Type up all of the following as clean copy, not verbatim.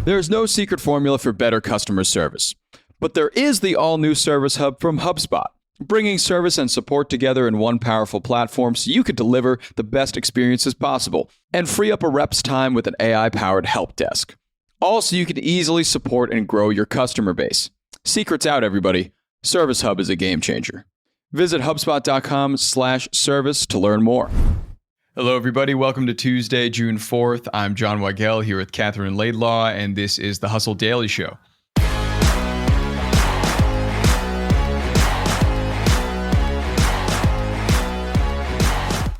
There's no secret formula for better customer service, but there is the all-new Service Hub from HubSpot, bringing service and support together in one powerful platform so you can deliver the best experiences possible and free up a rep's time with an AI-powered help desk. All so you can easily support and grow your customer base. Secrets out, everybody. Service Hub is a game changer. Visit HubSpot.com/service to learn more. Hello, everybody. Welcome to Tuesday, June 4th. I'm John Weigell here with Katherine and Laidlaw, and this is the Hustle Daily Show.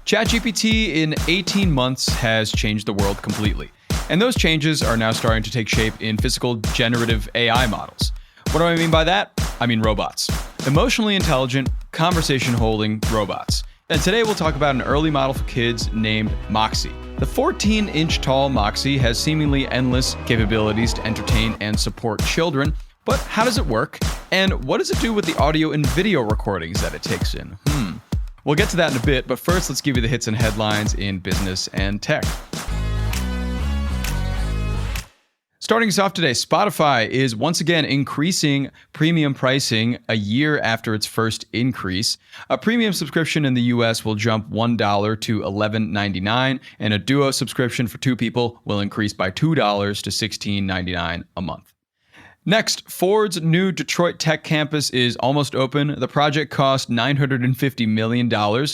ChatGPT in 18 months has changed the world completely. And those changes are now starting to take shape in physical generative AI models. What do I mean by that? I mean robots. Emotionally intelligent, conversation-holding robots. And today we'll talk about an early model for kids named Moxie. The 14-inch tall Moxie has seemingly endless capabilities to entertain and support children. But how does it work? And what does it do with the audio and video recordings that it takes in? We'll get to that in a bit, but first let's give you the hits and headlines in business and tech. Starting us off today, Spotify is once again increasing premium pricing a year after its first increase. A premium subscription in the US will jump $1 to $11.99, and a duo subscription for two people will increase by $2 to $16.99 a month. Next, Ford's new Detroit Tech campus is almost open. The project cost $950 million,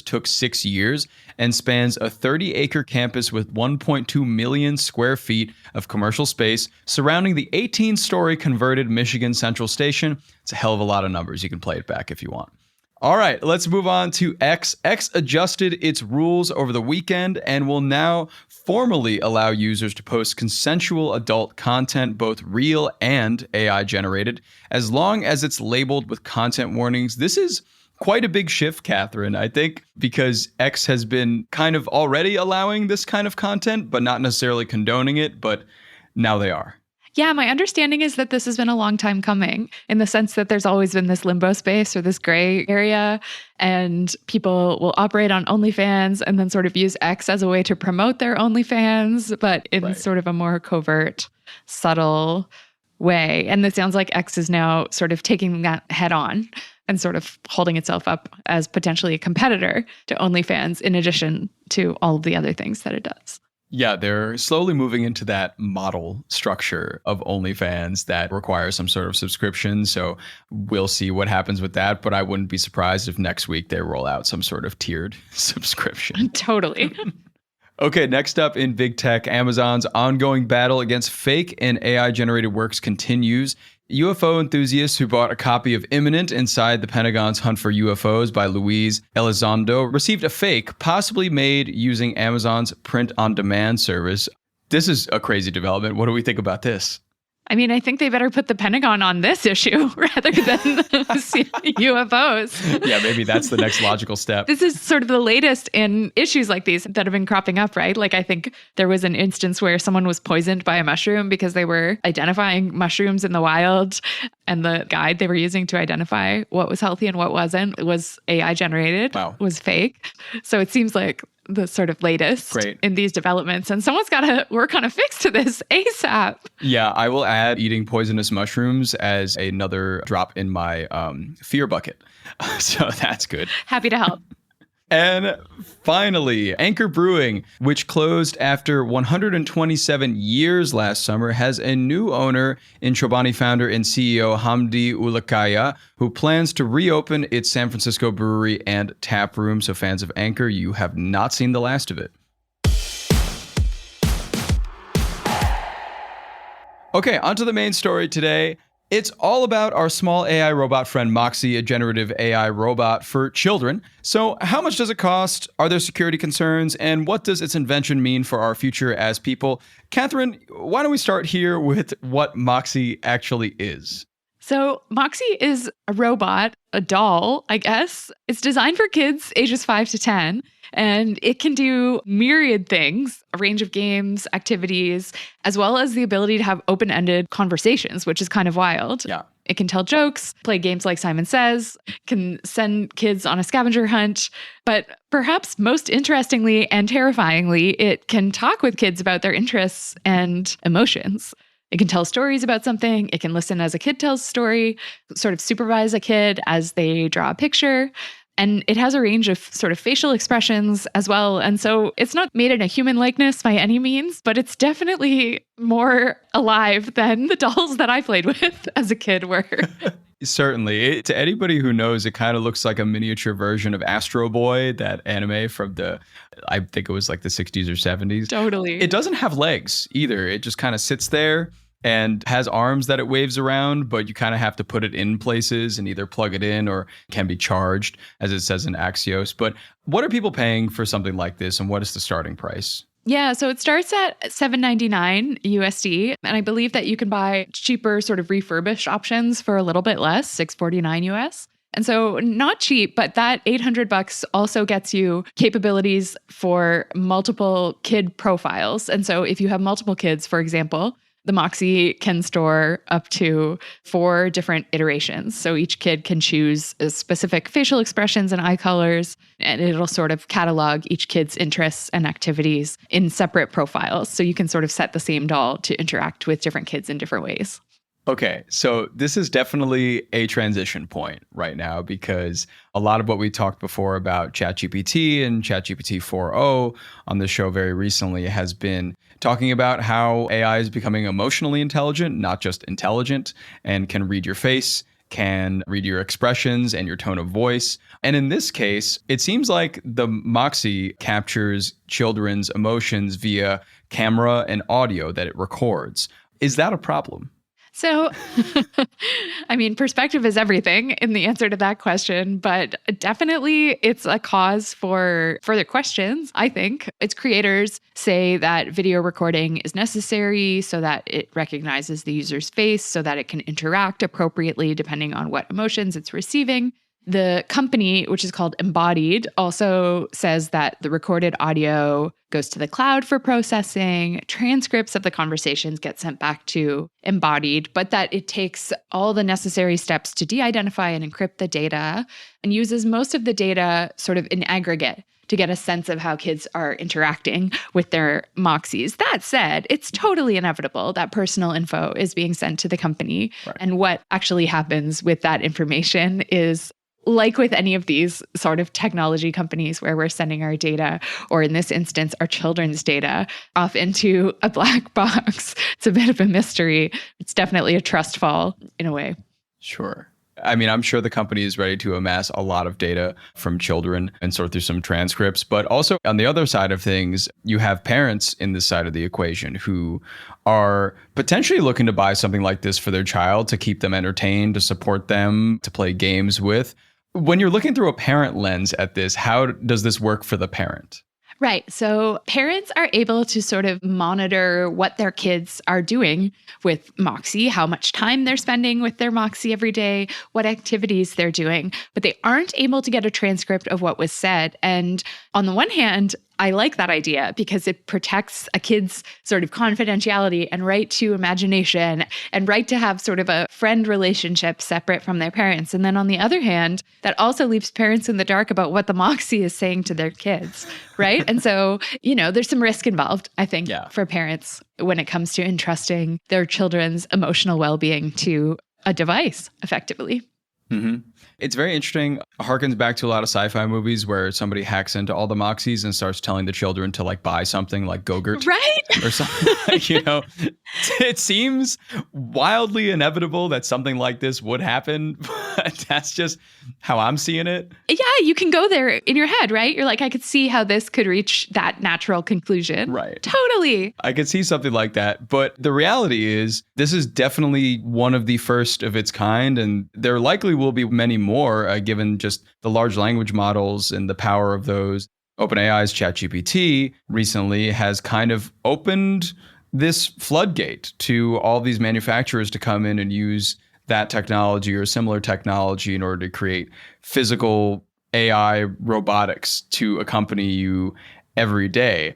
took 6 years, and spans a 30-acre campus with 1.2 million square feet of commercial space surrounding the 18-story converted Michigan Central Station. It's a hell of a lot of numbers. You can play it back if you want. All right, let's move on to X. X adjusted its rules over the weekend and will now formally allow users to post consensual adult content, both real and AI generated, as long as it's labeled with content warnings. This is quite a big shift, Katherine, I think, because X has been kind of already allowing this kind of content, but not necessarily condoning it, but now they are. Yeah, my understanding is that this has been a long time coming in the sense that there's always been this limbo space or this gray area, and people will operate on OnlyFans and then sort of use X as a way to promote their OnlyFans, but in sort of a more covert, subtle way. And it sounds like X is now sort of taking that head on and sort of holding itself up as potentially a competitor to OnlyFans in addition to all of the other things that it does. Yeah, they're slowly moving into that model structure of OnlyFans that requires some sort of subscription. So we'll see what happens with that. But I wouldn't be surprised if next week they roll out some sort of tiered subscription. Totally. Okay, next up in big tech, Amazon's ongoing battle against fake and AI-generated works continues. UFO enthusiasts who bought a copy of Imminent Inside the Pentagon's Hunt for UFOs by Luis Elizondo received a fake, possibly made using Amazon's print-on-demand service. This is a crazy development. What do we think about this? I mean, I think they better put the Pentagon on this issue rather than UFOs. Yeah, maybe that's the next logical step. This is sort of the latest in issues like these that have been cropping up, right? Like, I think there was an instance where someone was poisoned by a mushroom because they were identifying mushrooms in the wild, and the guide they were using to identify what was healthy and what wasn't was AI generated, was fake. So it seems like the sort of latest in these developments. And someone's got to work on a fix to this ASAP. Yeah, I will add eating poisonous mushrooms as another drop in my fear bucket. So that's good. Happy to help. And finally, Anchor Brewing, which closed after 127 years last summer, has a new owner in Chobani founder and CEO Hamdi Ulukaya, who plans to reopen its San Francisco brewery and tap room. So fans of Anchor, you have not seen the last of it. Okay, on to the main story today. It's all about our small AI robot friend Moxie, a generative AI robot for children. So how much does it cost? Are there security concerns? And what does its invention mean for our future as people? Katherine, why don't we start here with what Moxie actually is? So Moxie is a robot, a doll, I guess. It's designed for kids ages 5 to 10, and it can do myriad things, a range of games, activities, as well as the ability to have open-ended conversations, which is kind of wild. Yeah. It can tell jokes, play games like Simon Says, can send kids on a scavenger hunt, but perhaps most interestingly and terrifyingly, it can talk with kids about their interests and emotions. It can tell stories about something. It can listen as a kid tells a story, sort of supervise a kid as they draw a picture. And it has a range of sort of facial expressions as well. And so it's not made in a human likeness by any means, but it's definitely more alive than the dolls that I played with as a kid were. Certainly. To anybody who knows, it kind of looks like a miniature version of Astro Boy, that anime from I think it was like the 60s or 70s. Totally. It doesn't have legs either. It just kind of sits there and has arms that it waves around, but you kind of have to put it in places and either plug it in or can be charged, as it says in Axios. But what are people paying for something like this, and what is the starting price? Yeah, so it starts at $7.99 USD, and I believe that you can buy cheaper sort of refurbished options for a little bit less, $6.49 US. And so not cheap, but that $800 also gets you capabilities for multiple kid profiles. And so if you have multiple kids, for example, the Moxie can store up to 4 different iterations. So each kid can choose specific facial expressions and eye colors, and it'll sort of catalog each kid's interests and activities in separate profiles. So you can sort of set the same doll to interact with different kids in different ways. Okay, so this is definitely a transition point right now, because a lot of what we talked before about ChatGPT and ChatGPT 4.0 on the show very recently has been talking about how AI is becoming emotionally intelligent, not just intelligent, and can read your face, can read your expressions and your tone of voice. And in this case, it seems like the Moxie captures children's emotions via camera and audio that it records. Is that a problem? So, I mean, perspective is everything in the answer to that question, but definitely it's a cause for further questions, I think. Its creators say that video recording is necessary so that it recognizes the user's face, so that it can interact appropriately depending on what emotions it's receiving. The company, which is called Embodied, also says that the recorded audio goes to the cloud for processing, transcripts of the conversations get sent back to Embodied, but that it takes all the necessary steps to de-identify and encrypt the data and uses most of the data sort of in aggregate to get a sense of how kids are interacting with their Moxies. That said, it's totally inevitable that personal info is being sent to the company. Right. And what actually happens with that information is, like with any of these sort of technology companies where we're sending our data, or in this instance, our children's data, off into a black box. It's a bit of a mystery. It's definitely a trust fall in a way. Sure. I mean, I'm sure the company is ready to amass a lot of data from children and sort through some transcripts. But also on the other side of things, you have parents in this side of the equation who are potentially looking to buy something like this for their child to keep them entertained, to support them, to play games with. When you're looking through a parent lens at this, how does this work for the parent? Right. So parents are able to sort of monitor what their kids are doing with Moxie, how much time they're spending with their Moxie every day, what activities they're doing, but they aren't able to get a transcript of what was said. And on the one hand, I like that idea because it protects a kid's sort of confidentiality and right to imagination and right to have sort of a friend relationship separate from their parents. And then on the other hand, that also leaves parents in the dark about what the Moxie is saying to their kids, right? And so, there's some risk involved, I think, for parents when it comes to entrusting their children's emotional well-being to a device, effectively. Mm-hmm. It's very interesting. It harkens back to a lot of sci-fi movies where somebody hacks into all the Moxies and starts telling the children to buy something like Go-Gurt. Right? Or something. It seems wildly inevitable that something like this would happen, but that's just how I'm seeing it. Yeah, you can go there in your head, right? You're like, I could see how this could reach that natural conclusion. Right. Totally. I could see something like that. But the reality is, this is definitely one of the first of its kind. And there likely will be many more, given just the large language models and the power of those. OpenAI's ChatGPT recently has kind of opened this floodgate to all these manufacturers to come in and use that technology or similar technology in order to create physical AI robotics to accompany you every day.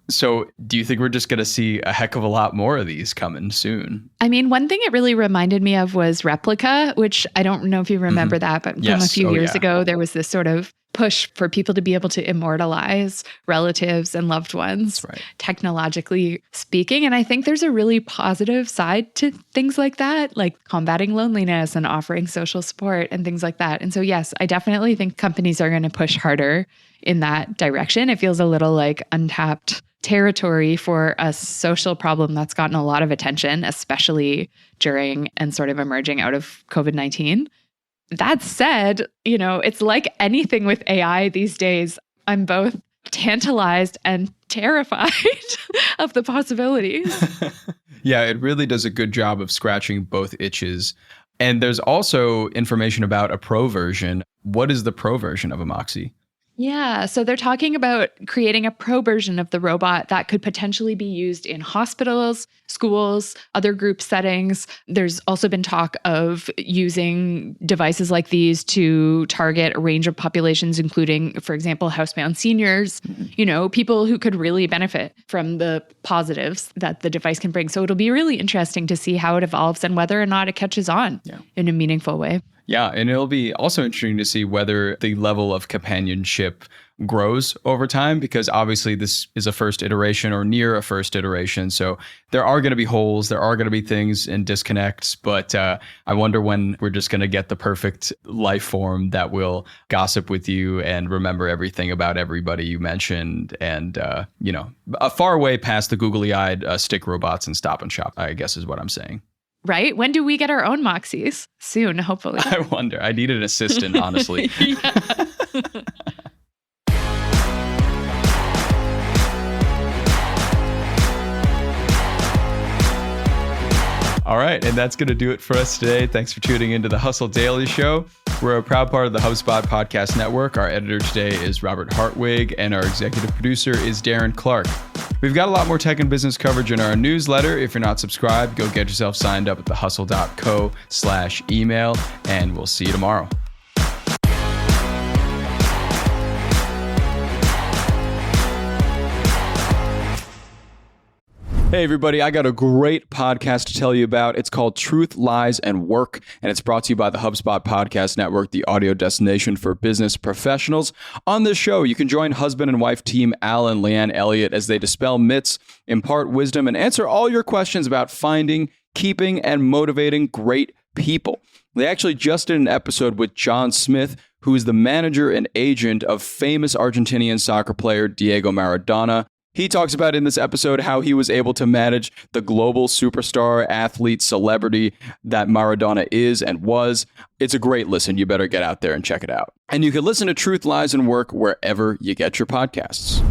So do you think we're just going to see a heck of a lot more of these coming soon? I mean, one thing it really reminded me of was Replica, which I don't know if you remember that, but from a few years ago, there was this sort of push for people to be able to immortalize relatives and loved ones, technologically speaking. And I think there's a really positive side to things like that, like combating loneliness and offering social support and things like that. And so, yes, I definitely think companies are going to push harder in that direction. It feels a little like untapped territory for a social problem that's gotten a lot of attention, especially during and sort of emerging out of COVID-19. That said, it's like anything with AI these days. I'm both tantalized and terrified of the possibilities. Yeah, it really does a good job of scratching both itches. And there's also information about a pro version. What is the pro version of a Moxie? Yeah, so they're talking about creating a pro version of the robot that could potentially be used in hospitals, schools, other group settings. There's also been talk of using devices like these to target a range of populations, including, for example, housebound seniors, people who could really benefit from the positives that the device can bring. So it'll be really interesting to see how it evolves and whether or not it catches on in a meaningful way. Yeah, and it'll be also interesting to see whether the level of companionship grows over time, because obviously this is a first iteration or near a first iteration. So there are going to be holes, there are going to be things and disconnects, but I wonder when we're just going to get the perfect life form that will gossip with you and remember everything about everybody you mentioned, and, a far way past the googly-eyed stick robots and Stop and Shop, I guess is what I'm saying. Right? When do we get our own Moxies? Soon, hopefully. I wonder. I need an assistant, honestly. All right, and that's going to do it for us today. Thanks for tuning into the Hustle Daily Show. We're a proud part of the HubSpot Podcast Network. Our editor today is Robert Hartwig, and our executive producer is Darren Clark. We've got a lot more tech and business coverage in our newsletter. If you're not subscribed, go get yourself signed up at thehustle.co/email, and we'll see you tomorrow. Hey, everybody, I got a great podcast to tell you about. It's called Truth, Lies, and Work, and it's brought to you by the HubSpot Podcast Network, the audio destination for business professionals. On this show, you can join husband and wife team Al and Leanne Elliott as they dispel myths, impart wisdom, and answer all your questions about finding, keeping, and motivating great people. They actually just did an episode with John Smith, who is the manager and agent of famous Argentinian soccer player Diego Maradona. He talks about in this episode how he was able to manage the global superstar, athlete, celebrity that Maradona is and was. It's a great listen. You better get out there and check it out. And you can listen to Truth, Lies, and Work wherever you get your podcasts.